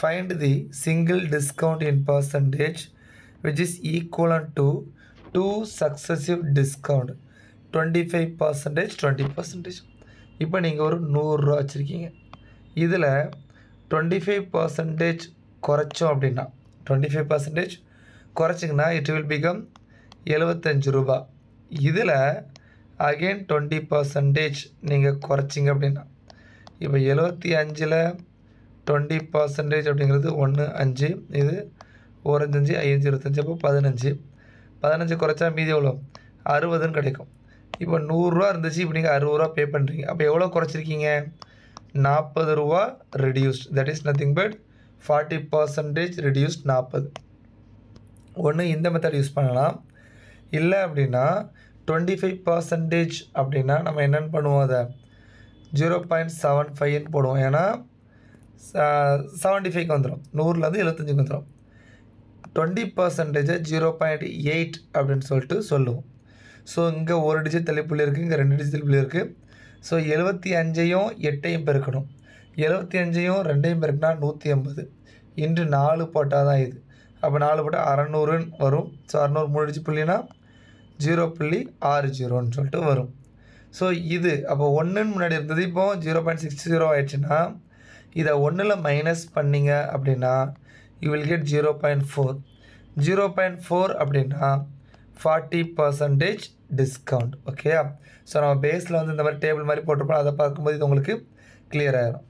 find the single discount in percentage which is equivalent to two successive discount 25%, 20%. இப்போ நீங்கள் ஒரு 100 ரூபா வச்சுருக்கீங்க. இதில் 25% குறைச்சோம் அப்படின்னா 25% குறைச்சிங்கன்னா it will become 75 ரூபா. இதில் again 20% நீங்கள் குறைச்சிங்க அப்படின்னா இப்போ 75ல் 20% அப்படிங்கிறது 1 5, இது 1 5 5 25, அப்போ 15 குறைச்சா மீதி எவ்வளோ 60ன்னு கிடைக்கும். இப்போ 100 ரூபா இருந்துச்சு, இப்போ நீங்கள் 60 ரூபா பே பண்ணுறீங்க. அப்போ எவ்வளோ குறைச்சிருக்கீங்க 40 ரூபா reduced. That is nothing but 40% reduced 40. ஒன்று இந்த மெத்தட் யூஸ் பண்ணலாம். இல்லை அப்படின்னா 25% அப்படின்னா நம்ம என்னென்னு பண்ணுவோம், அதை 0.75ன்னு போடுவோம். ஏன்னா 75க்கு வந்துடும், 100லேருந்து 75க்கு வந்துடும். 20% 0.8 அப்படின்னு சொல்லிட்டு சொல்லுவோம். ஸோ இங்கே ஒரு டிஜிட் தள்ளிப்புள்ளி இருக்குது, இங்கே 2 டிஜிட் தள்ளிப்புள்ளி இருக்குது. ஸோ 75யும் 8யும் பெருக்கணும். 75யும் 2யும் பெருக்கினா 180 இன்று 4 போட்டால் தான் இது. அப்போ 4 போட்டால் 600ன்னு வரும். ஸோ 600 3 டிஜிட் புள்ளினா 0.60ன்னு சொல்லிட்டு வரும். ஸோ இது அப்போ 1ன்னு முன்னாடி இருந்தது, இப்போ 0.60 ஆயிடுச்சுன்னா இதை 1ல் மைனஸ் பண்ணிங்க அப்படின்னா யூ வில் கெட் 0.4. 0.4 அப்படின்னா 40% டிஸ்கவுண்ட். ஓகேயா? ஸோ நம்ம பேஸில் வந்து இந்த மாதிரி டேபிள் மாதிரி போட்டிருப்போம், அதை பார்க்கும்போது இது உங்களுக்கு கிளியர் ஆகிடும்.